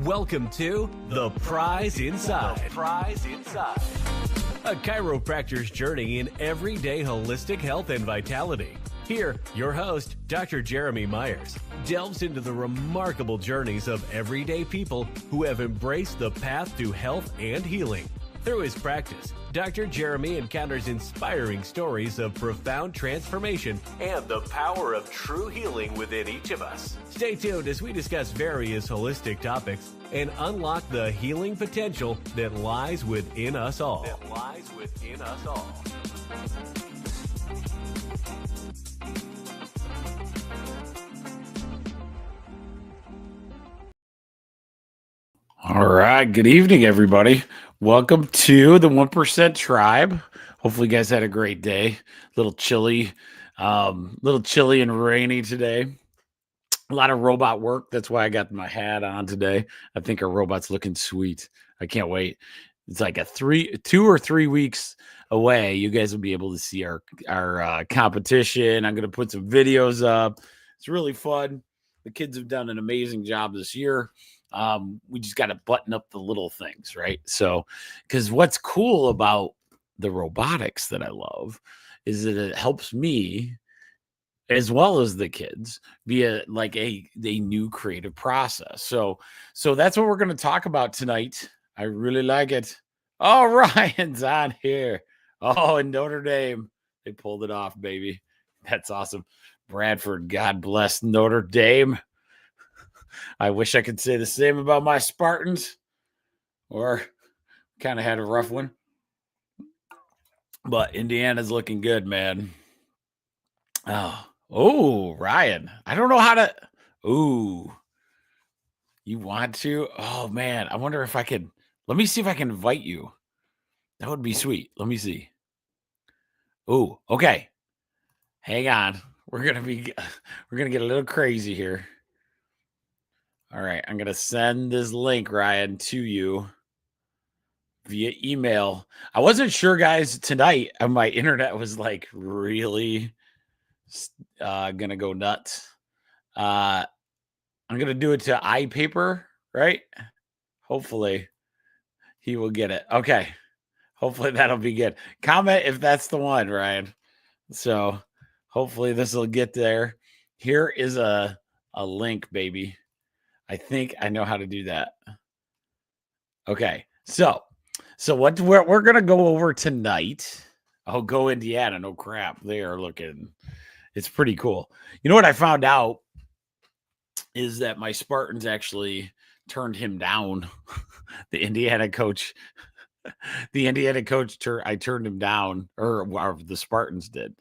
Welcome to The Prize Inside. The Prize Inside. A chiropractor's journey in everyday holistic health and vitality. Here, your host, Dr. Jeremy Myers, delves into the remarkable journeys of everyday people who have embraced the path to health and healing. Through his practice, Dr. Jeremy encounters inspiring stories of profound transformation and the power of true healing within each of us. Stay tuned as we discuss various holistic topics and unlock the healing potential that lies within us all. All right. Good evening, everybody. Welcome to the 1% Tribe. Hopefully, you guys had a great day. A little chilly and rainy today. A lot of robot work. That's why I got my hat on today. I think our robot's looking sweet. I can't wait. It's like 2 or 3 weeks away. You guys will be able to see our competition. I'm going to put some videos up. It's really fun. The kids have done an amazing job this year. We just got to button up the little things, right? So, because what's cool about the robotics that I love is that it helps me as well as the kids be a new creative process. So that's what we're going to talk about tonight. I really like it. Oh, Ryan's on here. Oh, and Notre Dame, they pulled it off, baby. That's awesome. Bradford, God bless Notre Dame. I wish I could say the same about my Spartans, or kind of had a rough one. But Indiana's looking good, man. Oh, Ryan. I don't know how to. Ooh. You want to? Oh, man. I wonder if I could. Let me see if I can invite you. That would be sweet. Let me see. Ooh, okay. Hang on. We're gonna get a little crazy here. All right, I'm going to send this link, Ryan, to you via email. I wasn't sure, guys, tonight my internet was like really going to go nuts. I'm going to do it to iPaper, right? Hopefully he will get it. Okay. Hopefully that'll be good. Comment if that's the one, Ryan. So hopefully this will get there. Here is a link, baby. I think I know how to do that. Okay. So what we're going to go over tonight. Oh, go Indiana. No crap. They are looking. It's pretty cool. You know what I found out is that my Spartans actually turned him down. The Indiana coach, I turned him down, or the Spartans did.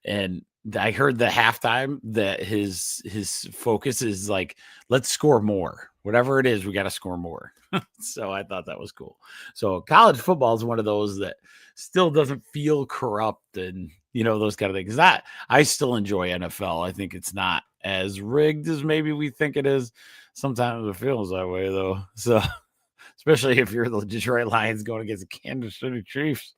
And I heard the halftime that his focus is like, let's score more. Whatever it is, we got to score more. So I thought that was cool. So college football is one of those that still doesn't feel corrupt and, those kind of things. I still enjoy NFL. I think it's not as rigged as maybe we think it is. Sometimes it feels that way, though. So especially if you're the Detroit Lions going against the Kansas City Chiefs,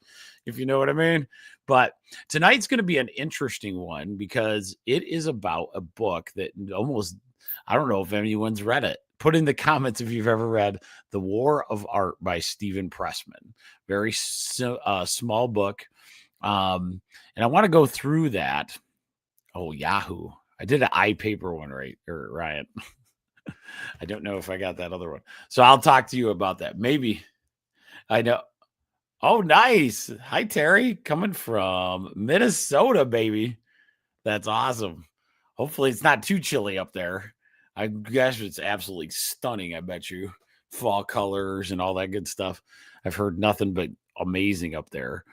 if you know what I mean. But tonight's going to be an interesting one because it is about a book that I don't know if anyone's read it. Put in the comments if you've ever read The War of Art by Steven Pressfield. Very small book. And I want to go through that. Oh, Yahoo. I did an iPaper one, right? Or Ryan. I don't know if I got that other one. So I'll talk to you about that. Maybe. I know. Oh, nice. Hi, Terry. Coming from Minnesota, baby. That's awesome. Hopefully it's not too chilly up there. I guess it's absolutely stunning, I bet you. Fall colors and all that good stuff. I've heard nothing but amazing up there.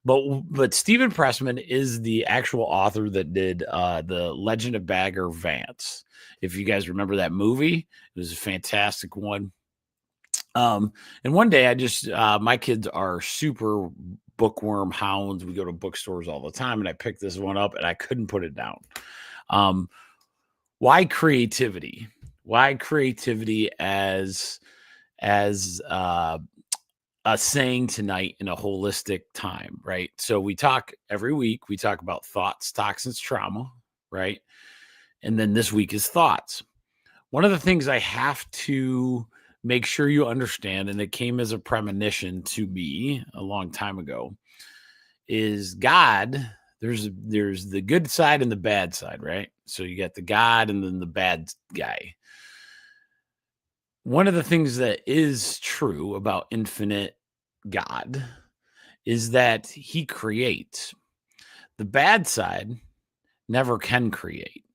But Steven Pressman is the actual author that did the Legend of Bagger Vance. If you guys remember that movie, it was a fantastic one. And one day I just my kids are super bookworm hounds. We go to bookstores all the time, and I picked this one up and I couldn't put it down. Why creativity? Why creativity as a saying tonight in a holistic time, right? So we talk every week, we talk about thoughts, toxins, trauma, right? And then this week is thoughts. One of the things I have to make sure you understand, and it came as a premonition to me a long time ago, is God. There's the good side and the bad side, right? So you got the God and then the bad guy. One of the things that is true about infinite God is that he creates. The bad side never can create.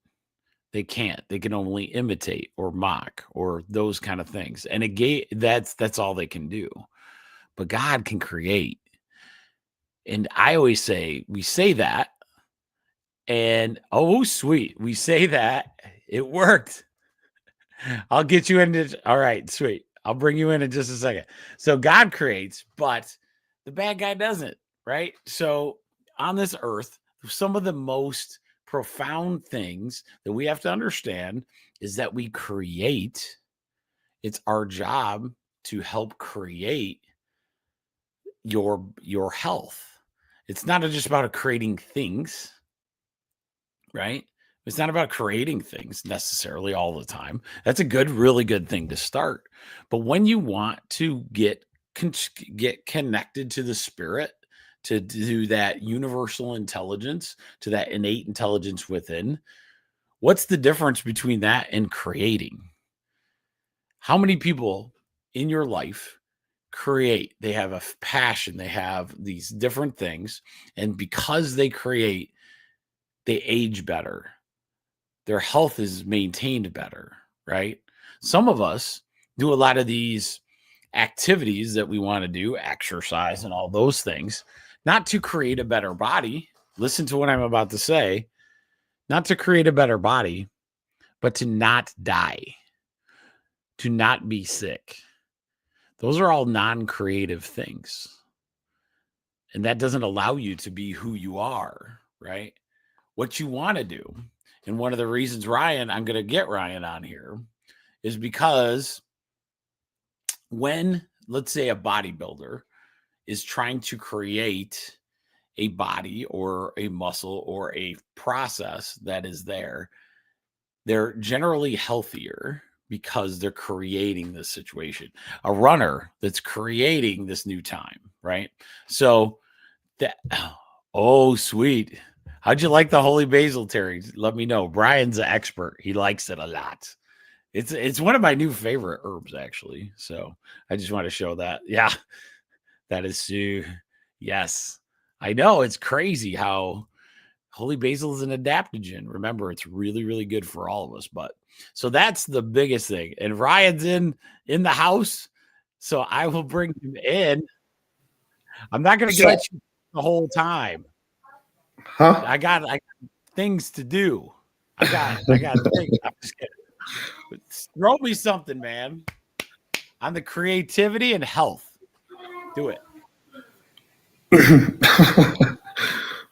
They can't. They can only imitate or mock or those kind of things. And that's all they can do. But God can create. And I always say, we say that, and oh, sweet, we say that, it worked. I'll get you into, all right, sweet. I'll bring you in just a second. So God creates, but the bad guy doesn't, right? So on this earth, some of the most profound things that we have to understand is that we create. It's our job to help create your health. It's not just about creating things, right? It's not about creating things necessarily all the time. That's a really good thing to start. But when you want to get connected to the spirit, to do that universal intelligence, to that innate intelligence within, what's the difference between that and creating? How many people in your life create? They have a passion, they have these different things, and because they create, they age better. Their health is maintained better, right? Some of us do a lot of these activities that we want to do, exercise and all those things, not to create a better body. Listen to what I'm about to say. Not to create a better body, but to not die, to not be sick. Those are all non-creative things. And that doesn't allow you to be who you are, right? What you want to do. And one of the reasons I'm going to get Ryan on here is because when, let's say, a bodybuilder is trying to create a body or a muscle or a process that is there, they're generally healthier because they're creating this situation. A runner that's creating this new time, right? So that, oh, sweet. How'd you like the holy basil, Terry? Let me know. Brian's an expert. He likes it a lot. It's one of my new favorite herbs, actually. So I just want to show that. Yeah, that is yes. I know it's crazy how holy basil is an adaptogen. Remember, it's really, really good for all of us. But so that's the biggest thing. And Ryan's in the house, so I will bring him in. I'm not going to let you the whole time. Huh? I got things to do. I got things. I'm just kidding. Throw me something, man. On the creativity and health. Do it.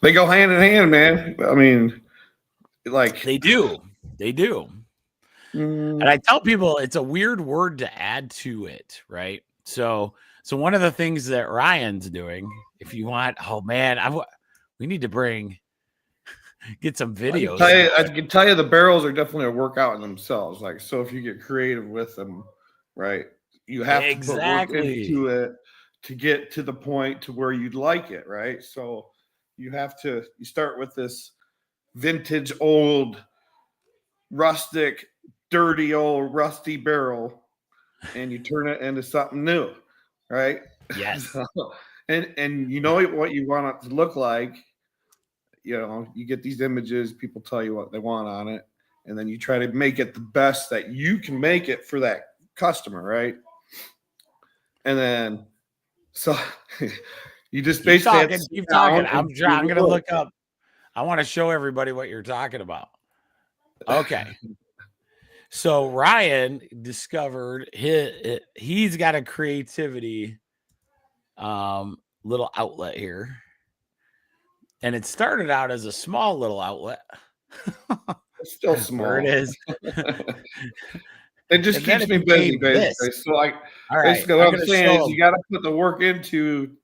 They go hand in hand, man. I mean, like they do. And I tell people it's a weird word to add to it, right? So one of the things that Ryan's doing, if you want, oh man, we need to get some videos. I can tell you the barrels are definitely a workout in themselves. Like, so if you get creative with them, right, you have to put work into it to get to the point to where you'd like it, right? So you start with this vintage, old, rustic, dirty, old, rusty barrel, and you turn it into something new, right? Yes. and you know what you want it to look like. You know, you get these images, people tell you what they want on it, and then you try to make it the best that you can make it for that customer, right? And then, so You just basically keep talking. I'm going to look up. I want to show everybody what you're talking about. Okay. So Ryan discovered he's got a creativity little outlet here. And it started out as a small little outlet. It's still small. Where it is. It just keeps me busy, basically. So basically what I'm saying is you got to put the work into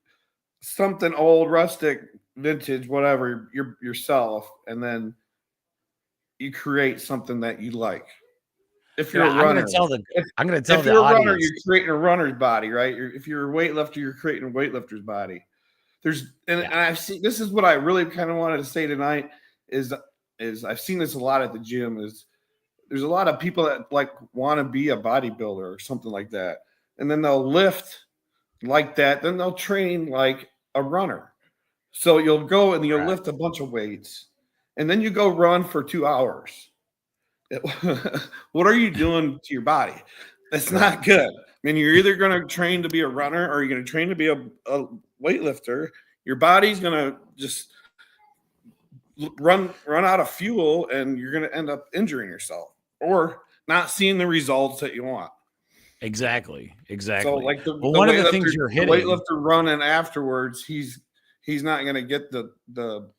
something old, rustic, vintage, whatever, yourself, and then you create something that you like. If you're a runner, I'm going to tell if you're a runner, you're creating a runner's body, right? If you're a weightlifter, you're creating a weightlifter's body. And I've seen, this is what I really kind of wanted to say tonight is I've seen this a lot at the gym. Is there's a lot of people that like want to be a bodybuilder or something like that, and then they'll lift like that, then they'll train like a runner. So you'll go and you'll lift a bunch of weights, and then you go run for 2 hours. What are you doing to your body? That's not good. I mean, you're either going to train to be a runner or you're going to train to be a weightlifter. Your body's going to just run out of fuel, and you're going to end up injuring yourself or not seeing the results that you want. Exactly. So, like one of the things you're hitting, the weightlifter running afterwards, he's not going to get the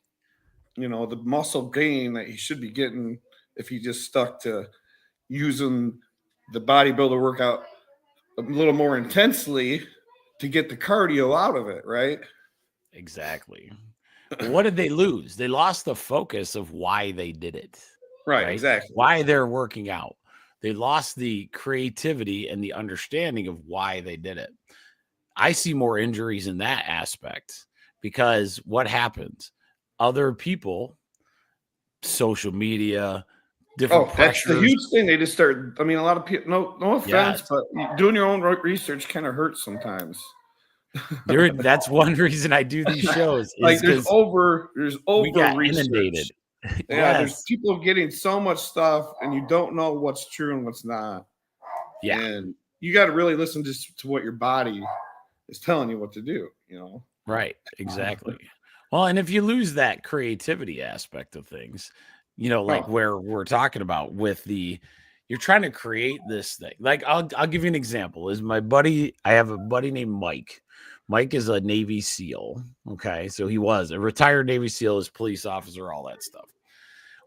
muscle gain that he should be getting if he just stuck to using the bodybuilder workout a little more intensely to get the cardio out of it, right? Exactly. What did they lose? They lost the focus of why they did it. Right? Exactly. Why they're working out. They lost the creativity and the understanding of why they did it. I see more injuries in that aspect because what happens? Other people, social media, different pressures. That's the huge thing. They just start. I mean, a lot of people. No offense, but doing your own research kind of hurts sometimes. That's one reason I do these shows. Like there's over research. Inundated. Yeah, there's people getting so much stuff, and you don't know what's true and what's not. Yeah, and you got to really listen just to what your body is telling you what to do. Right? Exactly. Well, and if you lose that creativity aspect of things, like where we're talking about with you're trying to create this thing. Like I'll give you an example. I have a buddy named Mike. Mike is a Navy SEAL. Okay. So he was a retired Navy SEAL, as police officer, all that stuff.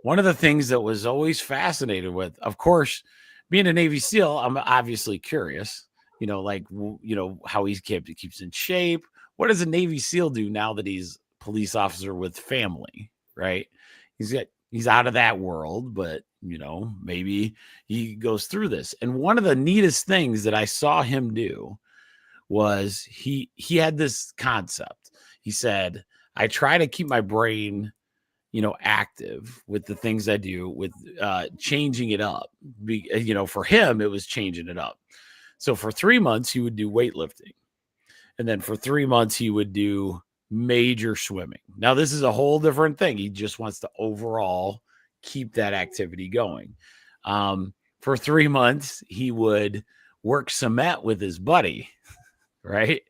One of the things that was always fascinated with, of course, being a Navy SEAL, I'm obviously curious, how he keeps in shape. What does a Navy SEAL do now that he's police officer with family, right? He's out of that world, but maybe he goes through this. And one of the neatest things that I saw him do was he had this concept. He said, I try to keep my brain, active with the things I do, with changing it up. For him, it was changing it up. So for 3 months, he would do weightlifting. And then for 3 months, he would do major swimming. Now, this is a whole different thing. He just wants to overall keep that activity going. For 3 months, he would work cement with his buddy, right?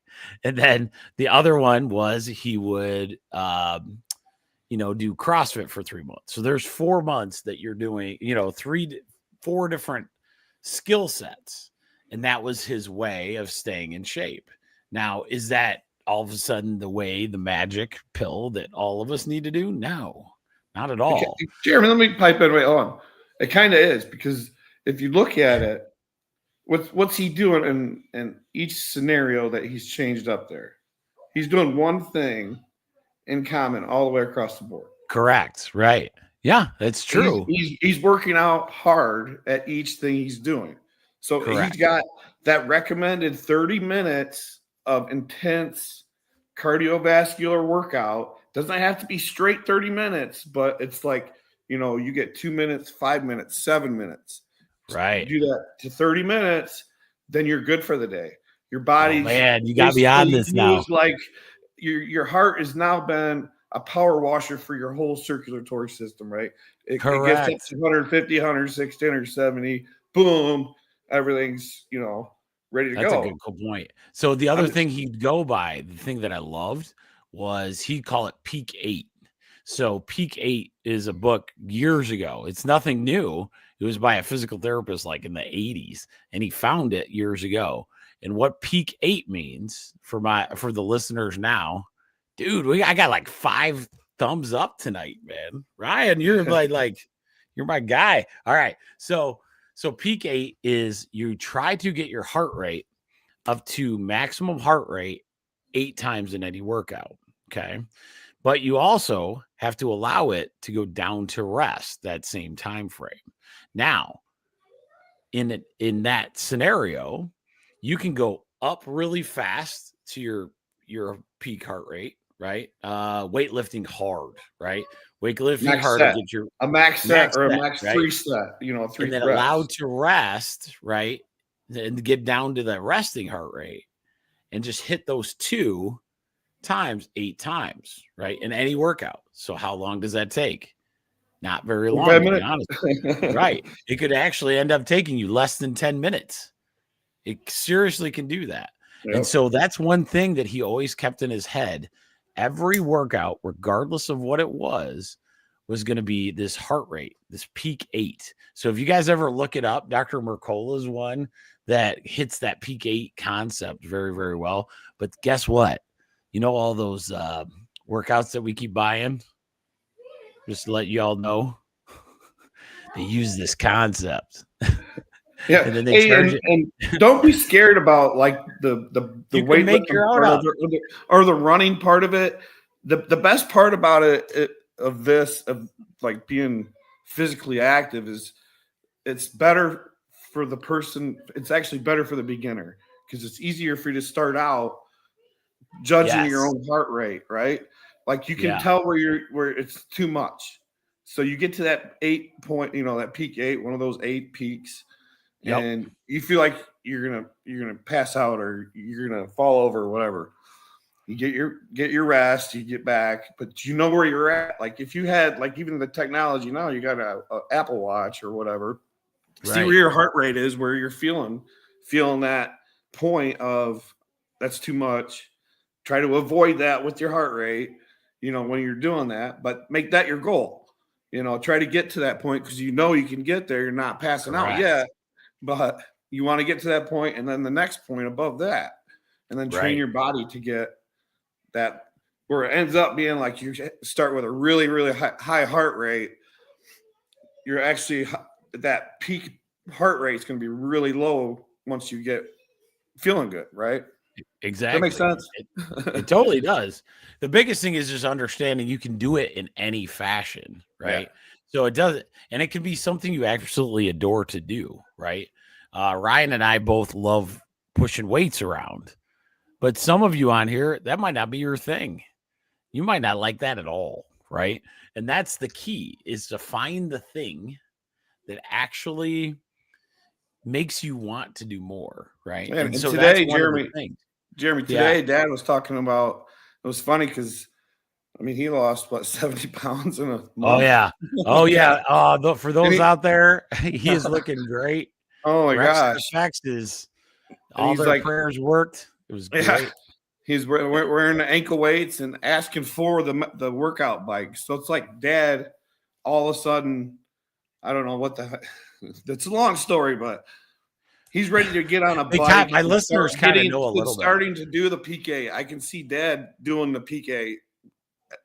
And then the other one was he would, do CrossFit for 3 months. So there's 4 months that you're doing, 4 different skill sets. And that was his way of staying in shape. Now, is that all of a sudden the magic pill that all of us need to do? No, not at all. Jeremy, let me pipe in. Wait, hold on. It kind of is, because if you look at it, what's he doing in each scenario that he's changed up there? He's doing one thing in common all the way across the board. Correct. Right. Yeah, that's true. He's working out hard at each thing he's doing. So He's got that recommended 30 minutes of intense cardiovascular workout. Doesn't have to be straight 30 minutes, but it's like, you get 2 minutes, 5 minutes, 7 minutes. Right. You do that to 30 minutes, then you're good for the day. Your body, you got me on this now. Like your heart has now been a power washer for your whole circulatory system, right? It gets up to 150, 160, 170. Boom. Everything's, ready to That's go. a good point. So the other thing he'd go by, the thing that I loved was he'd call it Peak 8. So Peak 8 is a book years ago. It's nothing new. It was by a physical therapist like in the 80s, and he found it years ago. And what Peak 8 means for the listeners now, dude, I got like 5 thumbs up tonight, man. Ryan, you're like you're my guy. All right. So Peak 8 is you try to get your heart rate up to maximum heart rate 8 times in any workout. Okay. But you also have to allow it to go down to rest that same time frame. Now, in that scenario, you can go up really fast to your peak heart rate, right? Weightlifting hard, right? Weightlifting max hard set. to get your a max set or a max right? 3 set, 3 and then reps. allowed to rest, right? And get down to that resting heart rate and just hit those 2 times 8 times, right? In any workout. So how long does that take? Not very long, to be honest. Right. It could actually end up taking you less than 10 minutes. It seriously can do that. Yep. And so that's one thing that he always kept in his head. Every workout, regardless of what it was going to be this heart rate, this Peak 8. So if you guys ever look it up, Dr. Mercola's one that hits that Peak 8 concept very, very well. But guess what? You know, all those workouts that we keep buying, just to let you all know, they use this concept. Yeah, and then they charge it. And don't be scared about like the weight or the running part of it. The best part about it of like being physically active is it's better for the person. It's actually better for the beginner because it's easier for you to start out judging your own heart rate, right? Like you can tell where it's too much. So you get to that 8 point, that Peak 8, one of those 8 peaks, and you feel like you're gonna pass out or you're gonna fall over or whatever. You get your rest, you get back, but you know where you're at. Like if you had like even the technology now, you got a Apple Watch or whatever, see where your heart rate is, where you're feeling that point of that's too much. Try to avoid that with your heart rate, when you're doing that, but make that your goal. Try to get to that point because you can get there. You're not passing out yet, but you want to get to that point and then the next point above that, and then train your body to get that where it ends up being like you start with a really, really high heart rate. You're actually that peak heart rate is going to be really low once you get feeling good, right? Exactly. That makes sense. It totally does. The biggest thing is just understanding you can do it in any fashion, right? Yeah. So it doesn't, and it can be something you absolutely adore to do, right? Ryan and I both love pushing weights around, but some of you on here, that might not be your thing. You might not like that at all, right? And that's the key, is to find the thing that actually makes you want to do more, right? Man, and so today, that's one of the things. Jeremy, today Dad was talking about, it was funny because, he lost, 70 pounds in a month. Oh, yeah. Oh, yeah. For those out there, he is looking great. Oh, my gosh. Effects is all their prayers worked. It was great. Yeah. He's wearing the ankle weights and asking for the workout bike. So it's like Dad, all of a sudden, I don't know what it's a long story, but he's ready to get on a bike. My listeners kind of know a little bit. Starting to do the PK. I can see Dad doing the PK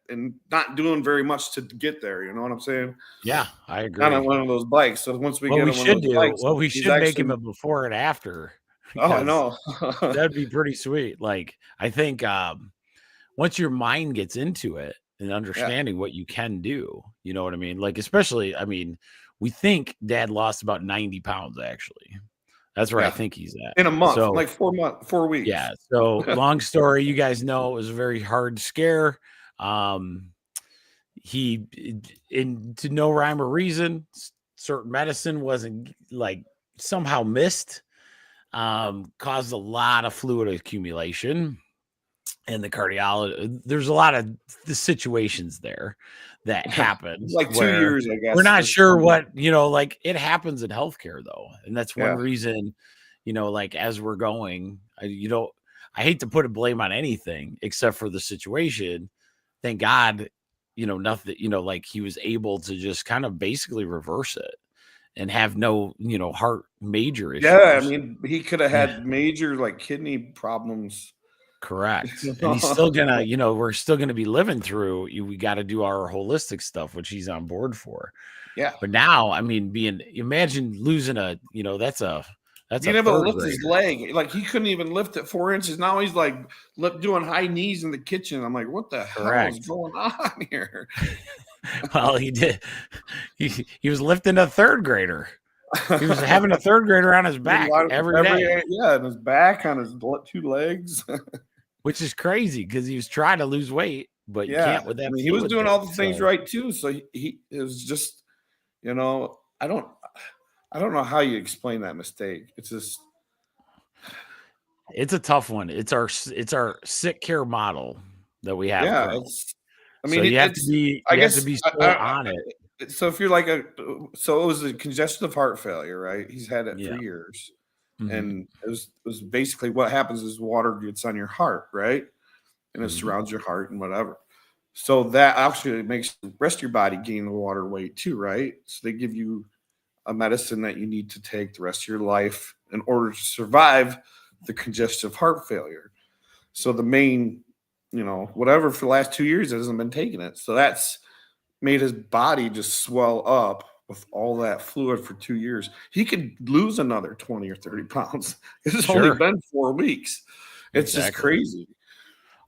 and not doing very much to get there. You know what I'm saying? Yeah, I agree. Not on one of those bikes. So once we get on those bikes, we should make him a before and after. Oh, I know. That'd be pretty sweet. Like, I think once your mind gets into it and understanding what you can do, you know what I mean? Like, especially, we think Dad lost about 90 pounds, actually. That's where I think he's at. In a month, so, like 4 weeks. Yeah. So long story, you guys know it was a very hard scare. He, to no rhyme or reason, certain medicine wasn't like somehow missed, caused a lot of fluid accumulation. And the cardiologist, there's a lot of the situations there that happen. Like 2 years, I guess. We're not sure what, it happens in healthcare though. And that's one reason, like as we're going, I hate to put a blame on anything except for the situation. Thank God, nothing, like he was able to just kind of basically reverse it and have no, heart major issues. Yeah, I mean, he could have had major like kidney problems. Correct. And he's still gonna, we're still gonna be living through. We got to do our holistic stuff, which he's on board for. Yeah. But now, I mean, imagine losing that's he didn't able to lift his leg. Like he couldn't even lift it 4 inches. Now he's like doing high knees in the kitchen. I'm like, what the hell is going on here? Well, he did. He was lifting a third grader. He was having a third grader on his back every day. Yeah, on his back, on his 2 legs. Which is crazy because he was trying to lose weight, but you can't with that. I mean, he was doing all the things right too. So it was just, I don't know how you explain that mistake. It's just, it's a tough one. It's our sick care model that we have. Yeah, you have to be on it. So if you're like so it was a congestive heart failure, right? He's had it for years. Mm-hmm. And it was basically what happens is water gets on your heart, right? And it surrounds your heart and whatever. So that actually makes the rest of your body gain the water weight too, right? So they give you a medicine that you need to take the rest of your life in order to survive the congestive heart failure. So the main, whatever for the last 2 years hasn't been taking it. So that's made his body just swell up with all that fluid for 2 years. He could lose another 20 or 30 pounds. It's only been 4 weeks. It's just crazy.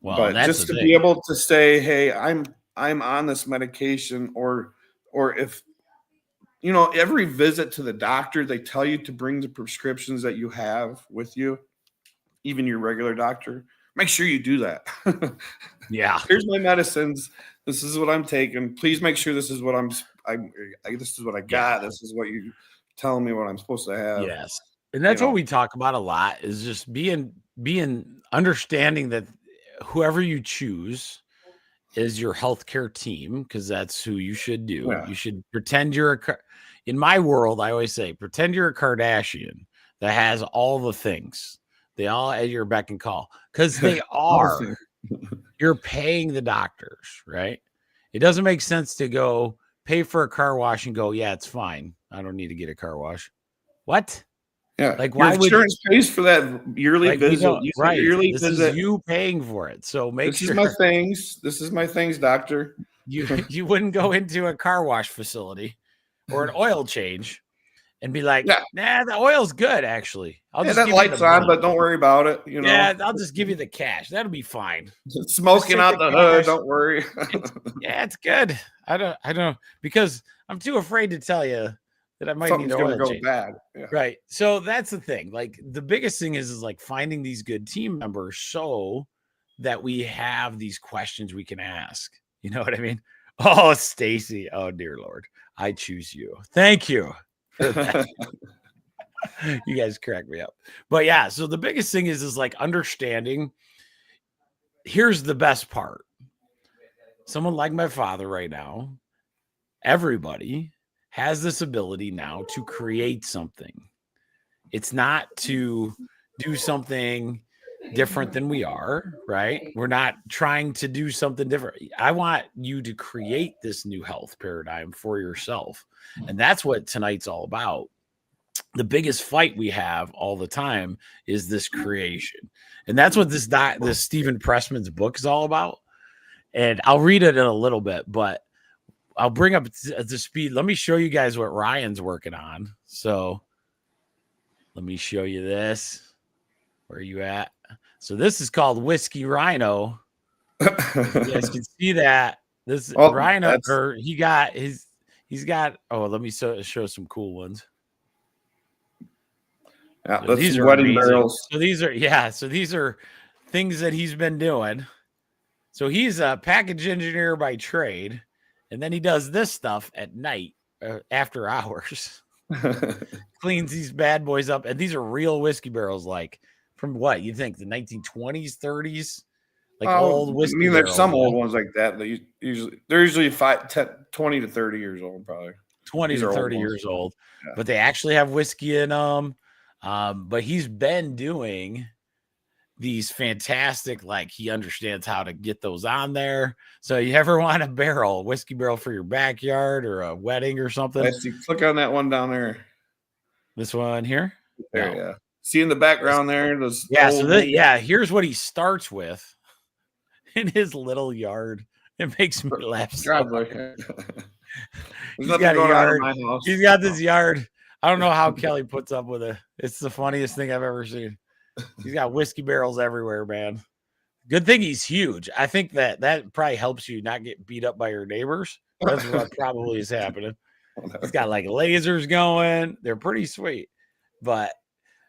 Well, but just to be able to say, hey, I'm on this medication, or if, every visit to the doctor, they tell you to bring the prescriptions that you have with you, even your regular doctor. Make sure you do that. Yeah. Here's my medicines. This is what I'm taking. Please make sure this is what this is what I got. This is what you telling me what I'm supposed to have. Yes. And that's what we talk about a lot, is just being understanding that whoever you choose is your healthcare team, because that's who you should do. Yeah. You should pretend in my world, I always say, pretend you're a Kardashian that has all the things. They all at your beck and call, because they are. You're paying the doctors, right? It doesn't make sense to go pay for a car wash and go, yeah, it's fine. I don't need to get a car wash. What? Yeah. Like, why would insurance pays for that yearly visit? Right. This is you paying for it. So this is my things. This is my things, doctor. You wouldn't go into a car wash facility or an oil change and be like, nah, the oil's good, actually. I'll just that light's on, but don't worry about it. Yeah, I'll just give you the cash. That'll be fine. It's smoking out the hood. Don't worry. It's good. I don't, because I'm too afraid to tell you that I might need an oil change. Bad. Yeah. Right. So that's the thing. Like, the biggest thing is like finding these good team members so that we have these questions we can ask. You know what I mean? Oh, Stacy. Oh, dear Lord. I choose you. Thank you. You guys crack me up. But yeah, so the biggest thing is like understanding. Here's the best part. Someone like my father right now, everybody has this ability now to create something. It's not to do something different than we are, right? We're not trying to do something different. I want you to create this new health paradigm for yourself. And that's what tonight's all about. The biggest fight we have all the time is this creation. And that's what this Steven Pressman's book is all about. And I'll read it in a little bit, but I'll bring up the speed. Let me show you guys what Ryan's working on. So let me show you this. Where are you at? So this is called Whiskey Rhino. You guys can see that. This Rhino, or he's got, let me show some cool ones. Yeah, so these are wedding barrels. So these are things that he's been doing. So he's a package engineer by trade, and then he does this stuff at night after hours. Cleans these bad boys up, and these are real whiskey barrels, like from what you think, the 1920s, 30s, like old whiskey. I mean, there's some old ones like that. They're usually 20 to 30 years old, probably. 20 to 30 years old, but they actually have whiskey in them. But he's been doing these fantastic, like he understands how to get those on there. So you ever want a whiskey barrel for your backyard or a wedding or something? I see. Click on that one down there. This one here? There, no. Yeah. See in the background there? Those here's what he starts with in his little yard. It makes me laugh so hard. He's got a yard. He's got this yard. I don't know how Kelly puts up with it. It's the funniest thing I've ever seen. He's got whiskey barrels everywhere, man. Good thing he's huge. I think that probably helps you not get beat up by your neighbors. That's what probably is happening. He's got like lasers going. They're pretty sweet. But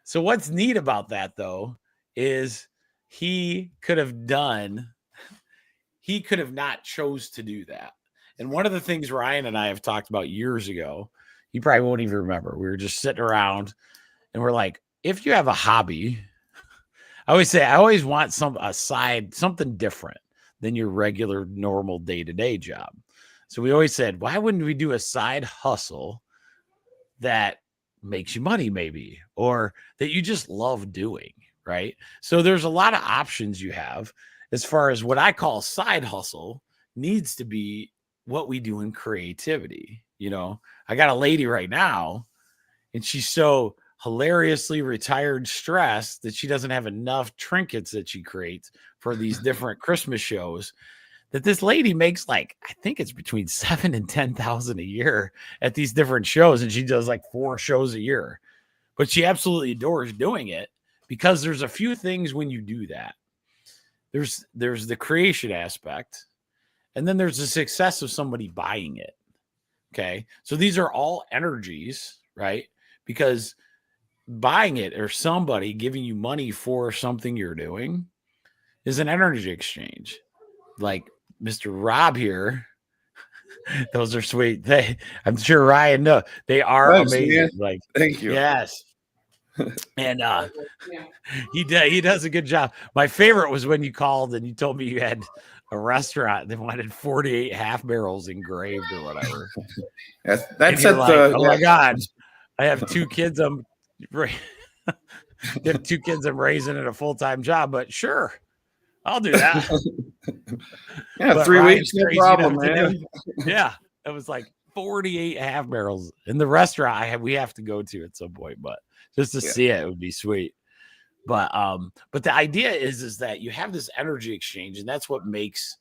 so what's neat about that, though, is he could have not chose to do that. And one of the things Ryan and I have talked about years ago, you probably won't even remember. We were just sitting around and we're like, if you have a hobby, I always want something different than your regular normal day-to-day job. So we always said, why wouldn't we do a side hustle that makes you money maybe, or that you just love doing, right? So there's a lot of options you have as far as what I call side hustle needs to be what we do in creativity. You know, I got a lady right now and she's so hilariously retired stressed that she doesn't have enough trinkets that she creates for these different Christmas shows, that this lady makes like, I think it's between 7,000 and 10,000 a year at these different shows. And she does like 4 shows a year, but she absolutely adores doing it because there's a few things when you do that. There's the creation aspect, and then there's the success of somebody buying it. Okay. So these are all energies, right? Because buying it or somebody giving you money for something you're doing is an energy exchange. Like Mr. Rob here, those are sweet. I'm sure Ryan knows they are amazing. Man. Like, thank you. Yes. And he does a good job. My favorite was when you called and you told me you had a restaurant that wanted 48 half barrels engraved or whatever. That's like, oh my God, I have 2 kids. You have 2 kids I'm raising at a full-time job, but sure, I'll do that. Yeah, but 3 weeks, no problem, man. Yeah, it was like 48 half barrels in the restaurant we have to go to at some point, but just to see it would be sweet. But the idea is that you have this energy exchange, and that's what makes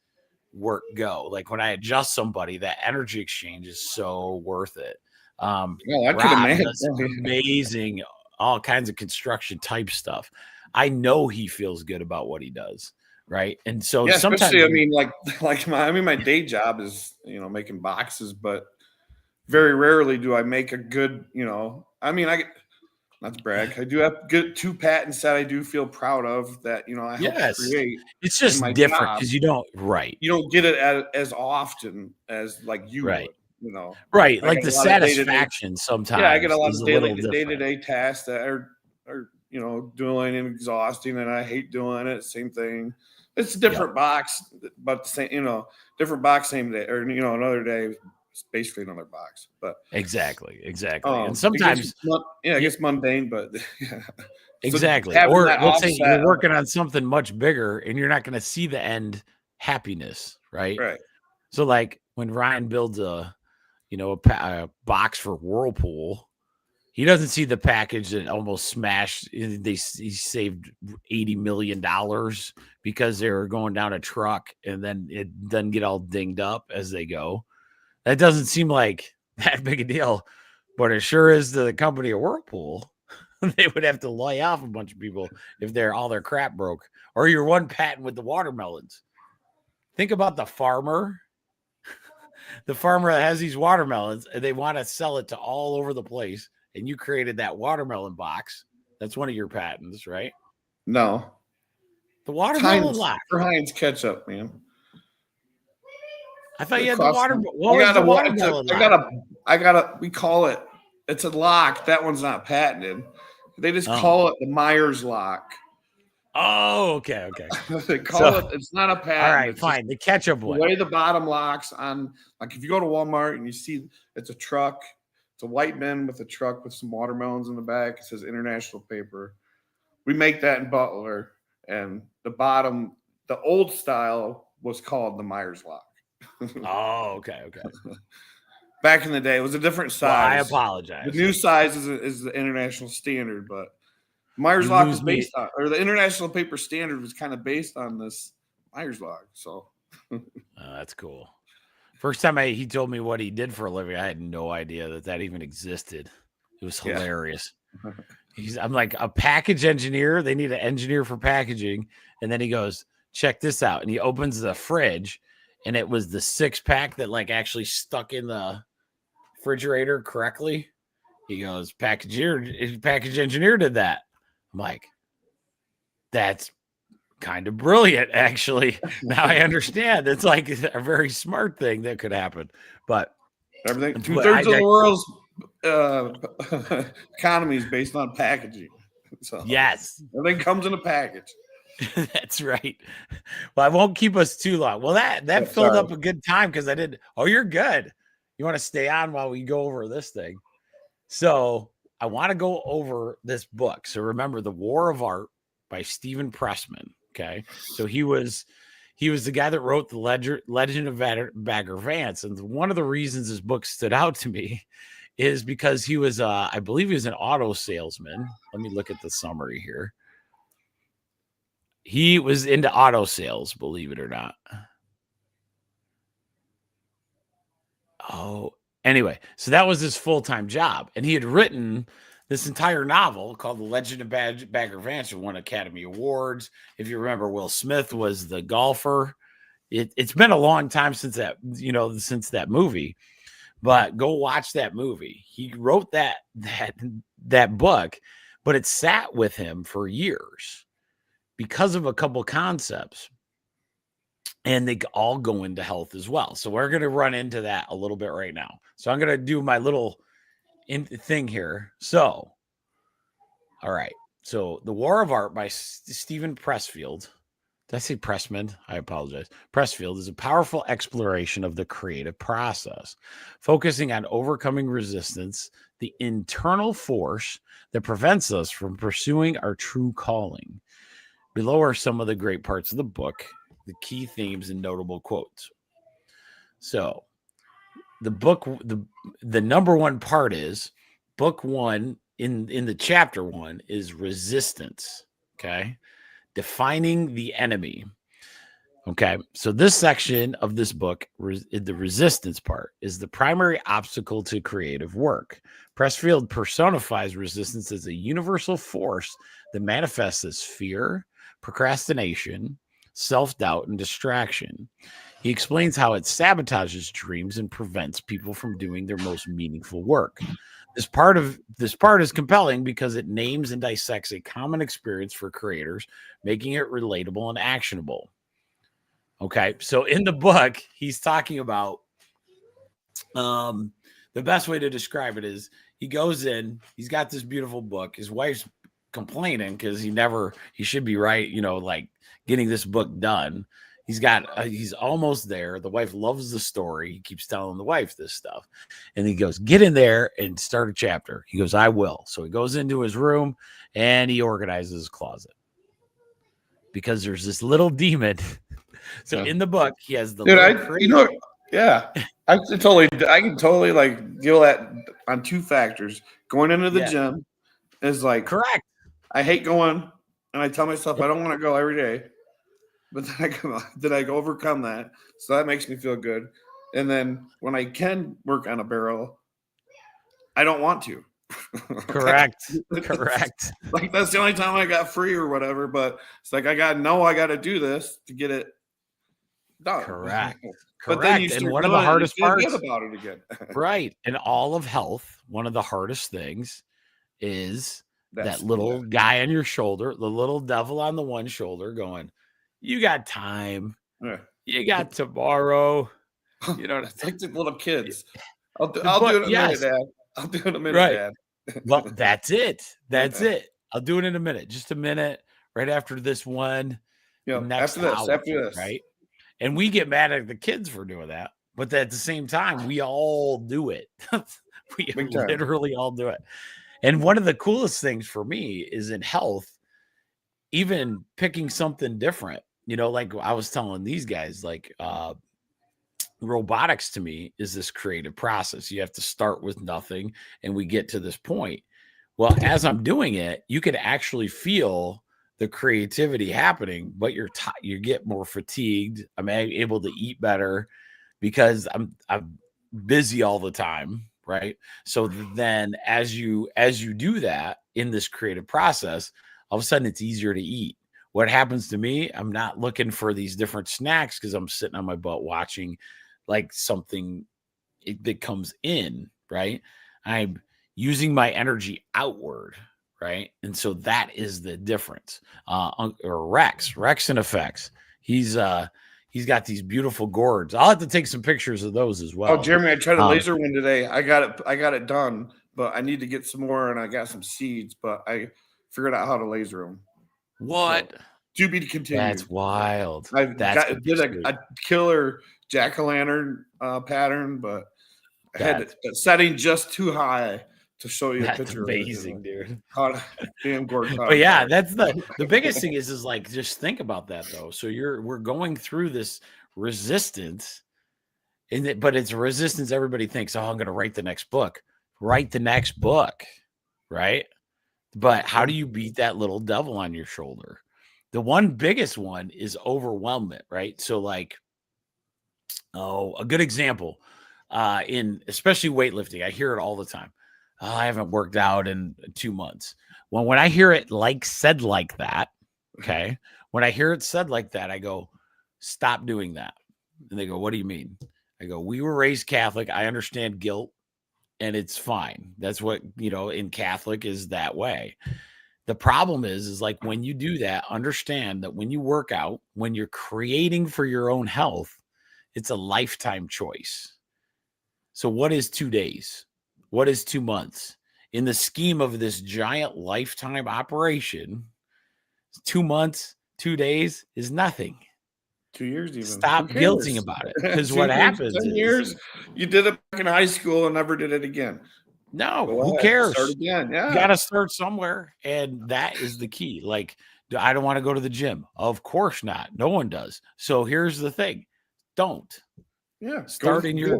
work go. Like when I adjust somebody, that energy exchange is so worth it. I could imagine amazing, all kinds of construction type stuff. I know he feels good about what he does, right? And so sometimes, especially, I mean, my day job is making boxes, but very rarely do I make a good. Not to brag, I do have good 2 patents that I do feel proud of that I help create. It's just different because you don't get it as often as like you would. Right, like the satisfaction sometimes. Yeah, I get a lot of day-to-day tasks that are doing and exhausting, and I hate doing it. Same thing. It's a different box, but the same, different box, same day, or another day. It's basically another box, but exactly. And sometimes, it gets mundane, but exactly. So or let's say you're working on something much bigger, and you're not going to see the end happiness, right? Right. So, like when Ryan builds a box for Whirlpool, he doesn't see the package that almost smashed. He saved $80 million because they were going down a truck, and then it doesn't get all dinged up as they go. That doesn't seem like that big a deal, but it sure is to the company of Whirlpool. They would have to lay off a bunch of people if all their crap broke. Or your one patent with the watermelons. Think about the farmer. The farmer that has these watermelons, and they want to sell it to all over the place, and you created that watermelon box. That's one of your patents, right? No. The watermelon lock. For Heinz ketchup, man. I thought you had the water. What was the watermelon lock? We call it, it's a lock. That one's not patented. They just call it the Myers lock. Oh, okay. They call it, it's not a patent. All right, fine. The ketchup one. The way the bottom locks on, like if you go to Walmart and you see it's a truck It's a white bin with a truck with some watermelons in the back. It says International Paper. We make that in Butler, and the bottom, the old style was called the Myers lock. Oh, okay. Back in the day, it was a different size. Well, I apologize. The new size is the international standard, but Myers lock is based on, or the International Paper Standard was kind of based on this Myers lock. So that's cool. First time he told me what he did for a living, I had no idea that even existed. It was hilarious. Yeah. I'm like, a package engineer. They need an engineer for packaging. And then he goes, check this out. And he opens the fridge, and it was the 6-pack that like actually stuck in the refrigerator correctly. He goes, package engineer did that. I'm like, that's kind of brilliant, actually. Now I understand. It's like a very smart thing that could happen. But everything, 2/3 of the world's economy is based on packaging. So yes, everything comes in a package. That's right. Well, I won't keep us too long. Well, that filled up a good time because I did. Oh, you're good. You want to stay on while we go over this thing? So I want to go over this book. So remember, The War of Art by Steven Pressfield. Okay, so he was the guy that wrote the Legend of Bagger Vance, and one of the reasons this book stood out to me is because he was, I believe, he was an auto salesman. Let me look at the summary here. He was into auto sales, believe it or not. Oh, anyway, so that was his full-time job, and he had written this entire novel called The Legend of Bagger Vance, won Academy Awards. If you remember, Will Smith was the golfer. It's been a long time since that movie, but go watch that movie. He wrote that book, but it sat with him for years because of a couple concepts, and they all go into health as well. So we're going to run into that a little bit right now. So I'm going to do my little thing here. So, all right. So The War of Art by Steven Pressfield. Did I say Pressman? I apologize. Pressfield is a powerful exploration of the creative process, focusing on overcoming resistance, the internal force that prevents us from pursuing our true calling. Below are some of the great parts of the book, the key themes and notable quotes. So the book, the number one part is book one in the chapter 1 is resistance. Okay. Defining the enemy. Okay. So this section of this book, the resistance part, is the primary obstacle to creative work. Pressfield personifies resistance as a universal force that manifests as fear, procrastination, self-doubt, and distraction. He explains how it sabotages dreams and prevents people from doing their most meaningful work. This part is compelling because it names and dissects a common experience for creators, making it relatable and actionable. Okay, so in the book, he's talking about the best way to describe it is he goes in, he's got this beautiful book. His wife's complaining because he should be right, like getting this book done. He's almost there. The wife loves the story. He keeps telling the wife this stuff. And he goes, get in there and start a chapter. He goes, I will. So he goes into his room and he organizes his closet because there's this little demon. So in the book, he has the I can totally like deal that on 2 factors. Going into the gym is like correct. I hate going, and I tell myself I don't want to go every day. But then I overcome that. So that makes me feel good. And then when I can work on a barrel, I don't want to. Correct. Like that's the only time I got free or whatever. But it's like I got to do this to get it done. Correct. But then you and one of the hardest parts about it again. Right. In all of health, one of the hardest things is that little guy on your shoulder, the little devil on the one shoulder going, you got time. Yeah. You got tomorrow. It's like the little kids. I'll do it in a minute, Dad. I'll do it in a minute, Dad. Well, that's it. That's it. I'll do it in a minute. Just a minute. Right after this one. After this. Right. And we get mad at the kids for doing that. But at the same time, we all do it. We literally all do it. And one of the coolest things for me is in health, even picking something different, like I was telling these guys, like robotics to me is this creative process. You have to start with nothing and we get to this point. Well, as I'm doing it, you can actually feel the creativity happening, but you get more fatigued. I'm able to eat better because I'm busy all the time, right? So then as you do that in this creative process, all of a sudden it's easier to eat. What happens to me, I'm not looking for these different snacks because I'm sitting on my butt watching like something that comes in, right? I'm using my energy outward, right? And so that is the difference. Or Rex and Effects. He's got these beautiful gourds. I'll have to take some pictures of those as well. Oh, Jeremy, I tried a laser one today. I got it done, but I need to get some more, and I got some seeds, but I figured out how to laser them. What? So, to be continued. That's wild. I did a killer jack-o'-lantern pattern, but I had the setting just too high to show you a picture. Amazing, dude. Damn gourd. But yeah, that's the biggest thing is like just think about that though. So we're going through this resistance, but it's a resistance. Everybody thinks, oh, I'm going to write the next book. Write the next book, right? But how do you beat that little devil on your shoulder? The biggest one is overwhelmment, right? So like, a good example in especially weightlifting, I hear it all the time. Oh, I haven't worked out in 2 months. Well, when I hear it said like that, okay, when I hear it said like that, I go, stop doing that. And they go, what do you mean? I go, we were raised Catholic. I understand guilt and it's fine. That's what, in Catholic is that way. The problem is like when you do that, understand that when you work out, when you're creating for your own health, it's a lifetime choice. So what is 2 days? What is 2 months? In the scheme of this giant lifetime operation, 2 months, 2 days is nothing. 2 years even. Stop guilting about it. Because what happens 10 years, you did it back in high school and never did it again. No, who cares? Start again. Yeah. You got to start somewhere. And that is the key. Like, I don't want to go to the gym. Of course not. No one does. So here's the thing. Don't. Yeah. Start in your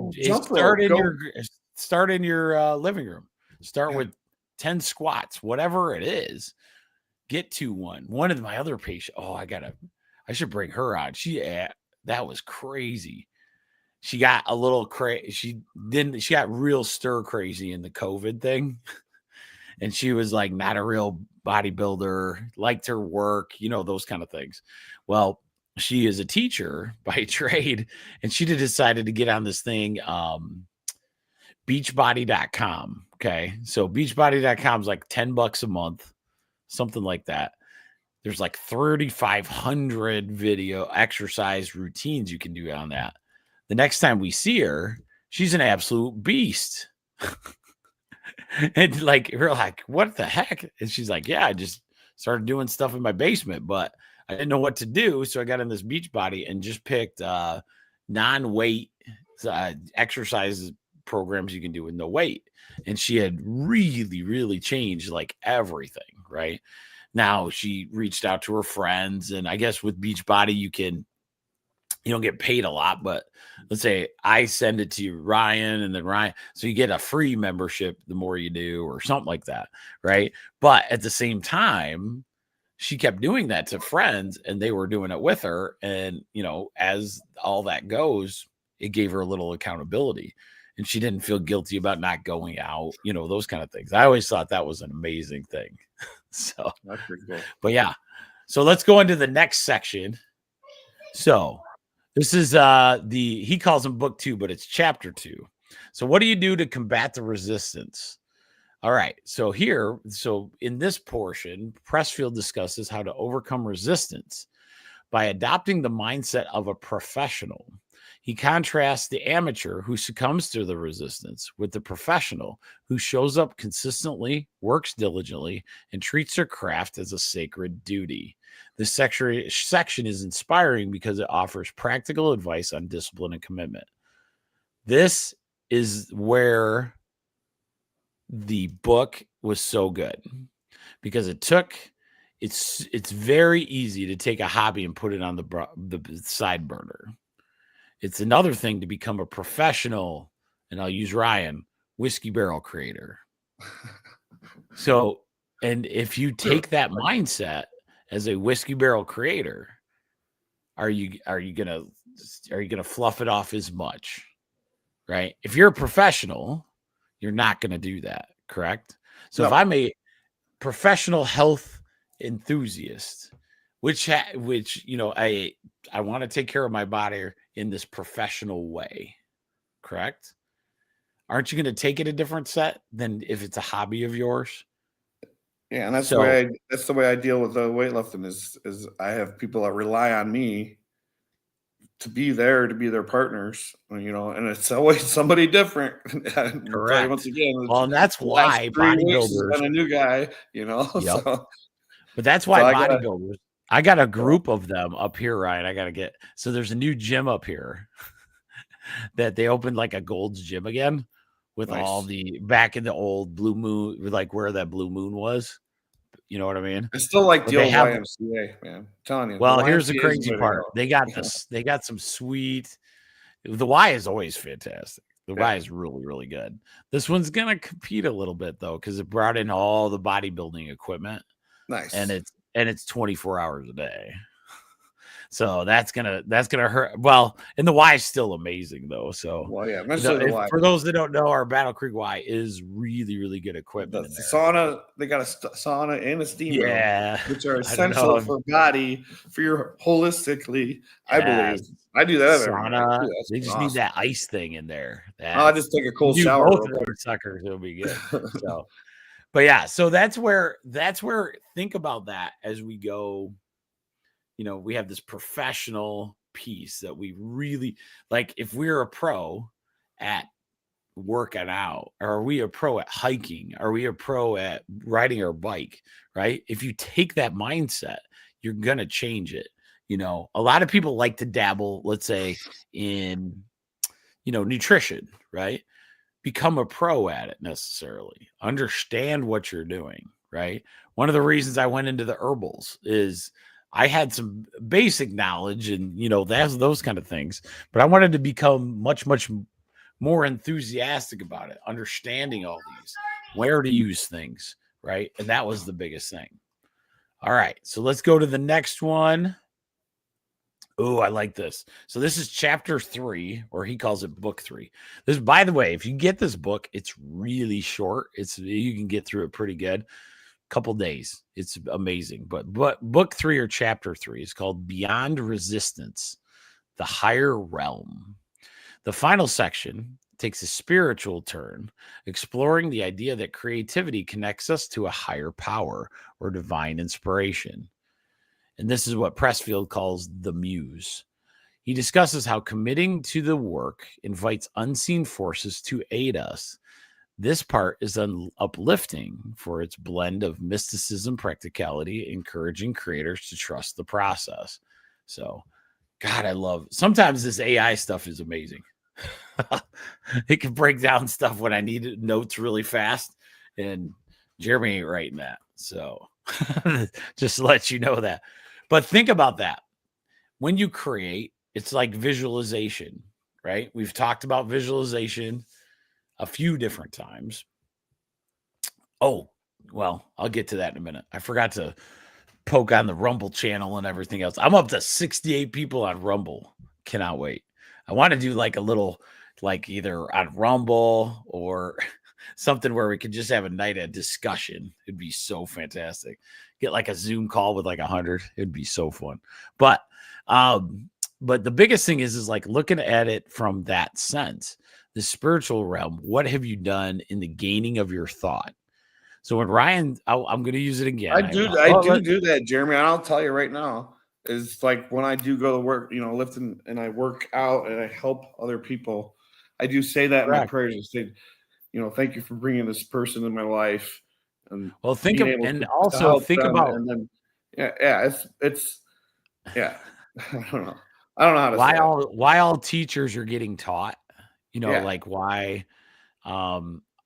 living room. Start with 10 squats, whatever it is. Get to one. One of my other patients. Oh, I should bring her on. That was crazy. She got a little crazy. She got real stir crazy in the COVID thing. And she was like not a real bodybuilder, liked her work, those kind of things. Well, she is a teacher by trade, and she decided to get on this thing, beachbody.com. Okay. So beachbody.com is like $10 a month, something like that. There's like 3,500 video exercise routines you can do on that. The next time we see her, she's an absolute beast. And like, we're like, what the heck? And she's like, yeah, I just started doing stuff in my basement, but I didn't know what to do. So I got in this Beachbody and just picked non-weight exercise programs you can do with no weight. And she had really, really changed like everything, right? Now she reached out to her friends, and I guess with Beachbody, you don't get paid a lot, but let's say I send it to Ryan and then Ryan. So you get a free membership the more you do or something like that. Right. But at the same time, she kept doing that to friends and they were doing it with her. And, as all that goes, it gave her a little accountability and she didn't feel guilty about not going out, those kind of things. I always thought that was an amazing thing. So that's pretty cool. But yeah. So let's go into the next section. So this is he calls them book 2, but it's chapter 2. So what do you do to combat the resistance? All right. So in this portion, Pressfield discusses how to overcome resistance by adopting the mindset of a professional. He contrasts the amateur who succumbs to the resistance with the professional who shows up consistently, works diligently, and treats their craft as a sacred duty. This section is inspiring because it offers practical advice on discipline and commitment. This is where the book was so good because it's very easy to take a hobby and put it on the side burner. It's another thing to become a professional, and I'll use Ryan, whiskey barrel creator. So, and if you take that mindset as a whiskey barrel creator, are you gonna fluff it off as much? Right? If you're a professional, you're not gonna do that, correct? So if I'm a professional health enthusiast, which I want to take care of my body in this professional way, correct? Aren't you going to take it a different set than if it's a hobby of yours? Yeah, and that's the way I deal with the weightlifting is I have people that rely on me to be there, to be their partners, and it's always somebody different. Correct. Once again, well, and that's why bodybuilders and a new guy, Yep. So, but that's why bodybuilders. I got a group of them up here, Ryan. So there's a new gym up here that they opened like a Gold's Gym again with all the back in the old Blue Moon, like where that Blue Moon was. You know what I mean? It's still like the old YMCA, man. I'm telling you. Well, here's the crazy part. They got this. They got some sweet. The Y is always fantastic. The Y is really, really good. This one's gonna compete a little bit though, because it brought in all the bodybuilding equipment. Nice. And it's 24 hours a day. So that's gonna hurt. Well, and the Y is still amazing though. So for those that don't know, our Battle Creek Y is really, really good equipment. The sauna, they got a sauna and a steam room, which are essential for body, for your holistically. I believe I do that. Sauna, they just need that ice thing in there. I'll just take a cold shower. Both of those suckers, it'll be good. So, but yeah, so that's where think about that as we go. We have this professional piece that we really like. If we're a pro at working out, or are we a pro at hiking? Are we a pro at riding our bike? Right? If you take that mindset, you're going to change it. A lot of people like to dabble, let's say, in, nutrition, right? Become a pro at it necessarily. Understand what you're doing, right? One of the reasons I went into the herbals is I had some basic knowledge and, those kind of things, but I wanted to become much, much more enthusiastic about it, understanding all these, where to use things, right? And that was the biggest thing. All right, so let's go to the next one. Oh, I like this. So this is chapter 3, or he calls it book 3. This, by the way, if you get this book, it's really short. You can get through it pretty good. Couple days. It's amazing. But book 3 or chapter 3 is called Beyond Resistance, the Higher Realm. The final section takes a spiritual turn, exploring the idea that creativity connects us to a higher power or divine inspiration. And this is what Pressfield calls the muse. He discusses how committing to the work invites unseen forces to aid us. This part is uplifting for its blend of mysticism, practicality, encouraging creators to trust the process. So, God, sometimes this AI stuff is amazing. It can break down stuff when I need notes really fast, and Jeremy ain't writing that. So, just to let you know that. But think about that. When you create, it's like visualization, right? We've talked about visualization a few different times. Oh, well, I'll get to that in a minute. I forgot to poke on the Rumble channel and everything else. I'm up to 68 people on Rumble. Cannot wait. I want to do like a little, like either on Rumble or something where we could just have a night of discussion. It'd be so fantastic. Get like a Zoom call with like 100. It'd be so fun. But the biggest thing is like looking at it from that sense. The spiritual realm, what have you done in the gaining of your thought? So when Ryan, I'm going to use it again. I do that, Jeremy. And I'll tell you right now, is like when I do go to work, lifting, and I work out and I help other people, I do say that in my prayers. I say, thank you for bringing this person in my life. And think of, and also think about, and then, it's I don't know how to why all teachers are getting taught. Like why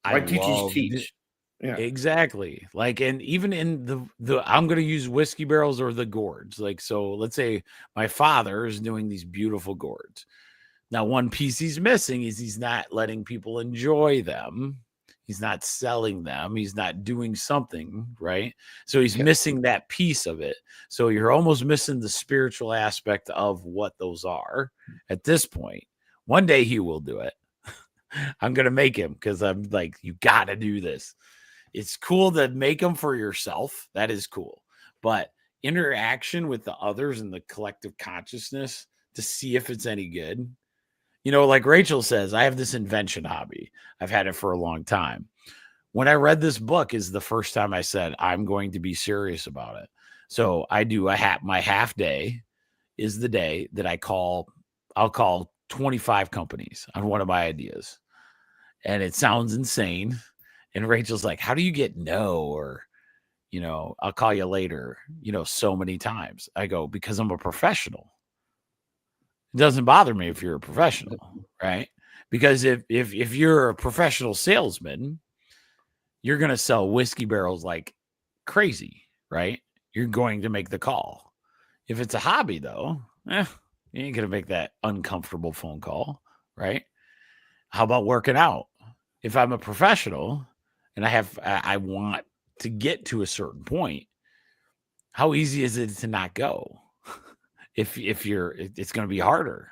Why teach? Yeah, exactly. Like, and even in the I'm going to use whiskey barrels or the gourds. Like, so let's say my father is doing these beautiful gourds. Now, one piece he's missing is he's not letting people enjoy them. He's not selling them. He's not doing something, right? So he's missing that piece of it. So you're almost missing the spiritual aspect of what those are at this point. One day he will do it. I'm going to make him because I'm like, you got to do this. It's cool to make them for yourself. That is cool. But interaction with the others and the collective consciousness to see if it's any good. You know, like Rachel says, I have this invention hobby. I've had it for a long time. When I read this book is the first time I said, I'm going to be serious about it. So I do my half day is the day that I'll call 25 companies on one of my ideas. And it sounds insane. And Rachel's like, how do you get no? Or, you know, I'll call you later, you know, so many times. I go, because I'm a professional. It doesn't bother me if you're a professional, right? Because if you're a professional salesman, you're going to sell whiskey barrels like crazy, right? You're going to make the call. If it's a hobby, though, you ain't going to make that uncomfortable phone call, right? How about working out? If I'm a professional and I want to get to a certain point, how easy is it to not go? It's going to be harder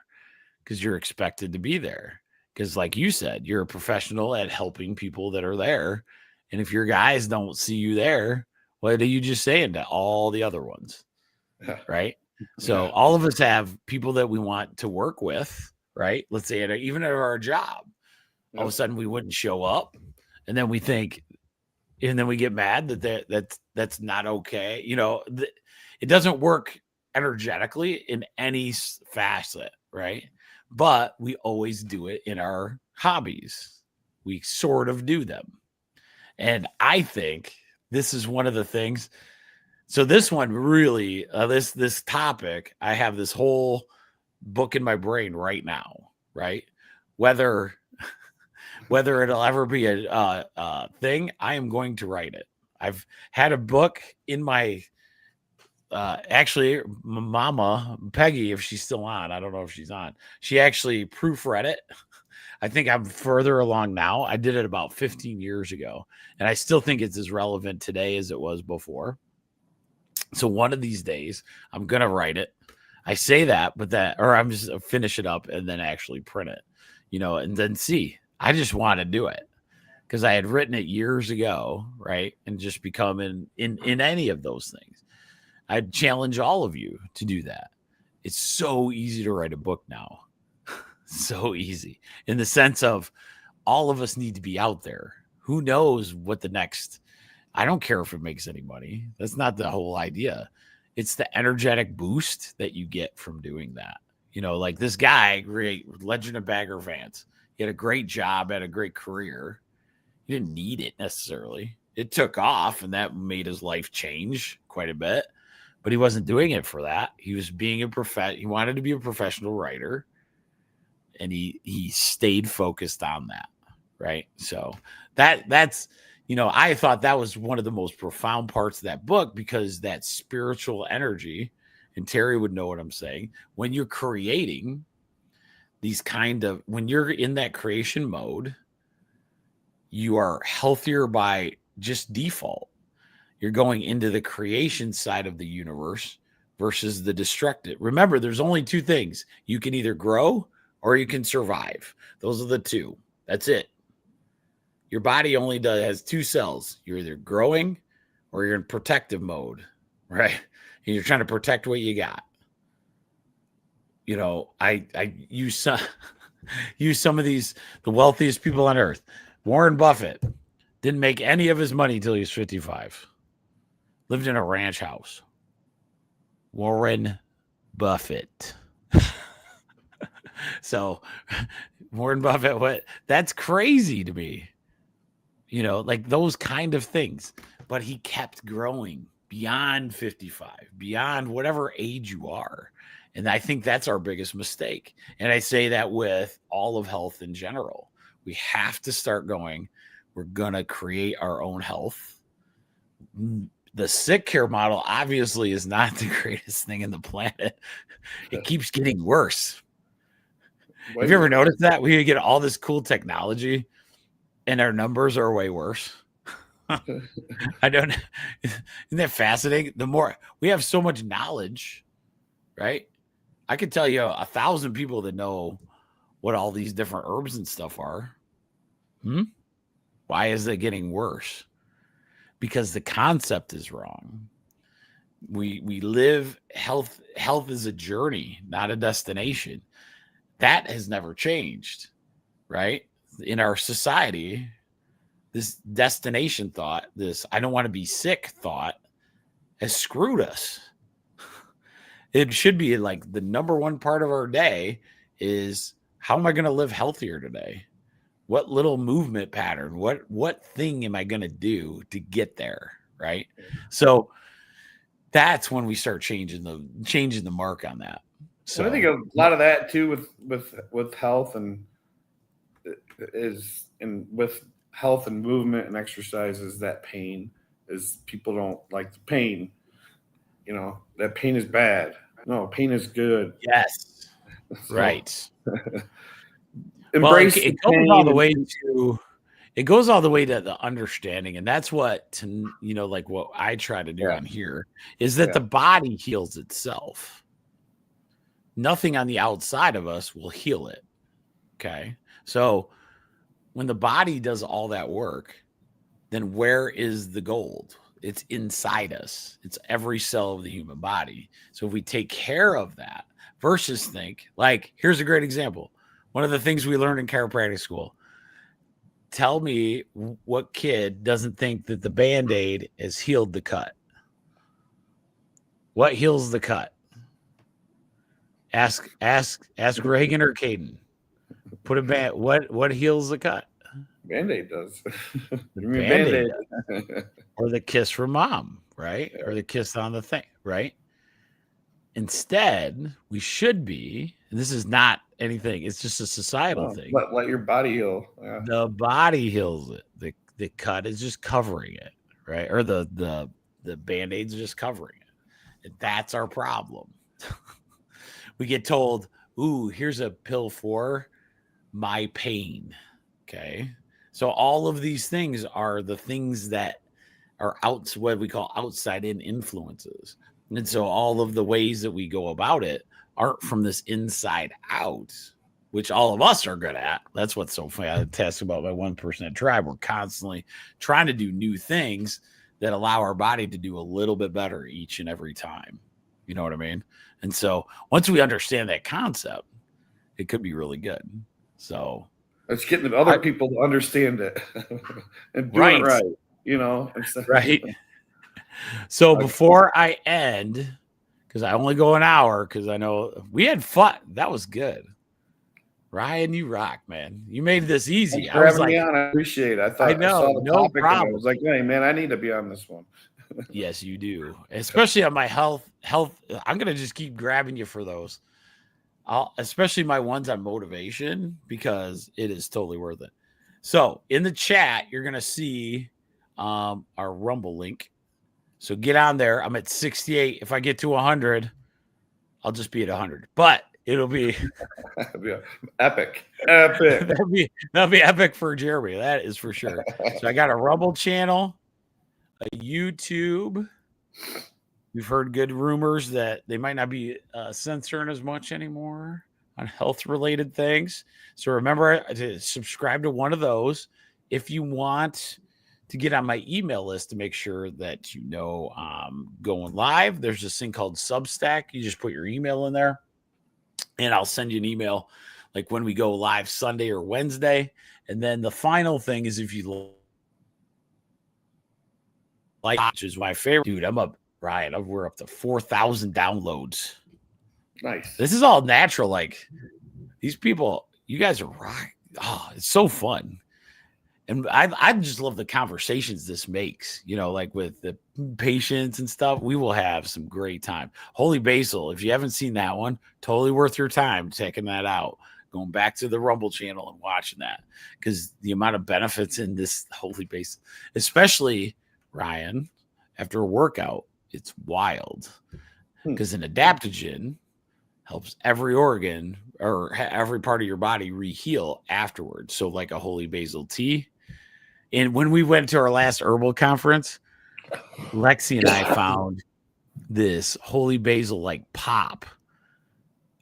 because you're expected to be there. Because like you said, you're a professional at helping people that are there. And if your guys don't see you there, what are you just saying to all the other ones? Right. So all of us have people that we want to work with, right? Let's say even at our job, all of a sudden we wouldn't show up. And then we think, and then we get mad that's not okay. You know, it doesn't work energetically in any facet, right? But we always do it in our hobbies. We sort of do them. And I think this is one of the things. So this one really, this topic, I have this whole book in my brain right now, right? Whether it'll ever be a thing, I am going to write it. I've had a book in my actually, my mama, Peggy, if she's still on, I don't know if she's on. She actually proofread it. I think I'm further along now. I did it about 15 years ago, and I still think it's as relevant today as it was before. So one of these days, I'm going to write it. I say that, or I'm just finish it up and then actually print it, you know, and then see. I just want to do it because I had written it years ago, right? And just become in any of those things. I'd challenge all of you to do that. It's so easy to write a book now. So easy in the sense of all of us need to be out there. Who knows what the next, I don't care if it makes any money. That's not the whole idea. It's the energetic boost that you get from doing that. You know, like this guy, great Legend of Bagger Vance. He had a great job, had a great career. He didn't need it necessarily. It took off and that made his life change quite a bit. But he wasn't doing it for that. He was being he wanted to be a professional writer. And he stayed focused on that. Right. So that's, you know, I thought that was one of the most profound parts of that book because that spiritual energy, and Terry would know what I'm saying, when you're creating these when you're in that creation mode, you are healthier by just default. You're going into the creation side of the universe versus the destructive. Remember, there's only two things. You can either grow or you can survive. Those are the two. That's it. Your body only has two cells. You're either growing or you're in protective mode, right? And you're trying to protect what you got. You know, I use some of these, the wealthiest people on earth. Warren Buffett didn't make any of his money till he was 55. Lived in a ranch house. Warren Buffett. So Warren Buffett, that's crazy to me. You know, like those kind of things. But he kept growing beyond 55, beyond whatever age you are. And I think that's our biggest mistake. And I say that with all of health in general. We have to start going. We're going to create our own health. The sick care model obviously is not the greatest thing in the planet. It keeps getting worse. Have you ever noticed that? We get all this cool technology and our numbers are way worse. I don't. Isn't that fascinating? The more we have so much knowledge, right? I could tell you 1,000 people that know what all these different herbs and stuff are. Why is it getting worse? Because the concept is wrong. We live health. Health is a journey, not a destination. That has never changed, right? In our society, this destination thought, this I don't want to be sick thought has screwed us. It should be like the number one part of our day is how am I going to live healthier today? What little movement pattern, what thing am I going to do to get there, right? So that's when we start changing the mark on that. So I think a lot of that too with health and with health and movement and exercise is that pain is people don't like the pain. That pain is bad. No, pain is good. Yes. So, right. Embrace it goes all the way to it goes all the way to the understanding, and that's what like what I try to do on here is that the body heals itself. Nothing on the outside of us will heal it. Okay. So when the body does all that work, then where is the gold? It's inside us. It's every cell of the human body. So if we take care of that versus here's a great example. One of the things we learned in chiropractic school, tell me what kid doesn't think that the Band-Aid has healed the cut. What heals the cut? Ask Reagan or Caden. Put a what heals the cut? Band-Aid does. Band-Aid does. Or the kiss from mom, right? Or the kiss on the thing, right? Instead, we should be, and this is not anything, it's just a societal thing. Let your body heal. Yeah. The body heals it. The cut is just covering it, right? Or the Band-Aid's just covering it. And that's our problem. We get told, ooh, here's a pill for my pain. Okay. So all of these things are the things that are what we call outside in influences. And so all of the ways that we go about it aren't from this inside out, which all of us are good at. That's what's so fantastic about my 1% tribe. We're constantly trying to do new things that allow our body to do a little bit better each and every time. You know what I mean? And so once we understand that concept, it could be really good. So it's getting other people to understand it and do it right. Right. So before I end, because I only go an hour, because I know we had fun. That was good. Ryan, you rock, man. You made this easy. I was like, I appreciate it. I saw the topic problem. And I was like, hey, man, I need to be on this one. Yes, you do. Especially on my health. I'm going to just keep grabbing you for those. Especially my ones on motivation, because it is totally worth it. So in the chat, you're going to see our Rumble link. So get on there. I'm at 68. If I get to 100, I'll just be at 100. But it'll be epic. That'll be epic for Jeremy. That is for sure. So I got a Rumble channel, a YouTube. We've heard good rumors that they might not be censoring as much anymore on health-related things. So remember to subscribe to one of those. If you want to get on my email list to make sure that I'm going live, there's this thing called Substack. You just put your email in there, and I'll send you an email like when we go live Sunday or Wednesday. And then the final thing is if you like, which is my favorite. Dude, I'm up, Ryan. We're up to 4,000 downloads. Nice. This is all natural. Like these people, you guys are rock. Oh, it's so fun. And I just love the conversations this makes, like with the patients and stuff. We will have some great time. Holy Basil, if you haven't seen that one, totally worth your time checking that out. going back to the Rumble channel and watching that, because the amount of benefits in this holy base, especially Ryan, after a workout, it's wild, because an adaptogen helps every organ or every part of your body reheal afterwards. So like a holy basil tea. And when we went to our last herbal conference, Lexi and I found this holy basil like pop.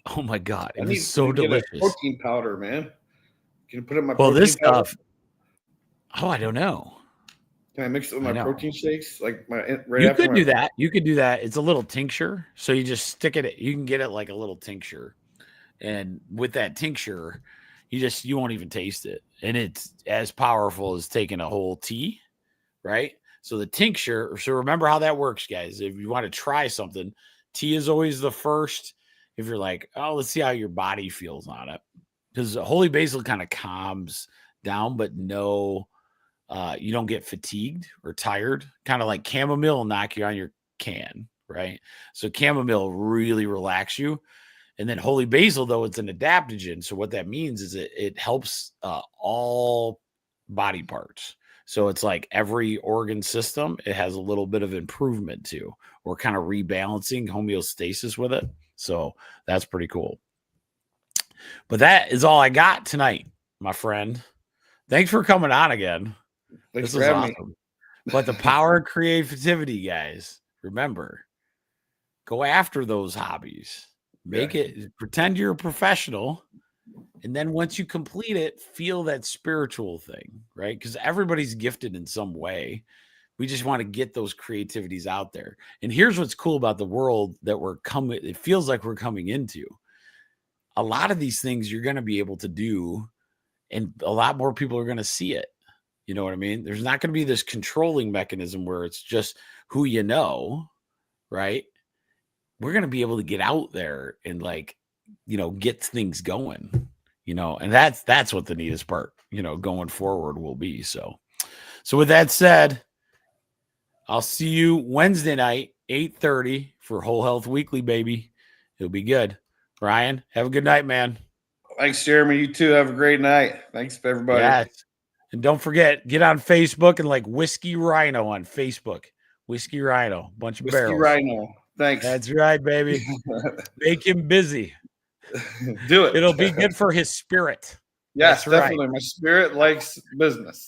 Oh my God. It was so delicious. Protein powder, man. Can you put it in my protein this powder? Stuff. Oh, I don't know. Can I mix it with my protein shakes? Like you could do that. You could do that. It's a little tincture. So you just stick it. You can get it like a little tincture. And with that tincture, you won't even taste it. And it's as powerful as taking a whole tea, right? So the tincture, so remember how that works, guys. If you want to try something, tea is always the first. If you're like, oh, let's see how your body feels on it. Because holy basil kind of calms down, but no, you don't get fatigued or tired. Kind of like chamomile will knock you on your can, right? So chamomile really relax you. And then holy basil, though, it's an adaptogen. So what that means is it helps all body parts. So it's like every organ system, it has a little bit of improvement to, or kind of rebalancing homeostasis with it. So that's pretty cool. But that is all I got tonight, my friend. Thanks for coming on again. Thanks for having me. But the power of creativity, guys, remember, go after those hobbies. Make it, pretend you're a professional. And then once you complete it, feel that spiritual thing, right? Because everybody's gifted in some way. We just want to get those creativities out there. And here's what's cool about the world that it feels like we're coming into. A lot of these things you're going to be able to do, and a lot more people are going to see it. You know what I mean? There's not going to be this controlling mechanism where it's just who you know, right? We're going to be able to get out there and get things going, and that's what the neatest part, going forward will be. So with that said, I'll see you Wednesday night, 8:30 for Whole Health Weekly, baby. It'll be good. Ryan, have a good night, man. Thanks, Jeremy. You too. Have a great night. Thanks for everybody. Yes. And don't forget, get on Facebook and like Whiskey Rhino on Facebook. Whiskey Rhino, bunch of barrels. Whiskey Rhino. Thanks. That's right, baby. Make him busy. Do it. It'll be good for his spirit. Yes, that's definitely. Right. My spirit likes business.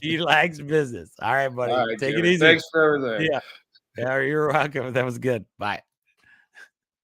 He likes business. All right, buddy. All right, take Jeremy. It easy. Thanks for everything. Yeah, you're welcome. That was good. Bye.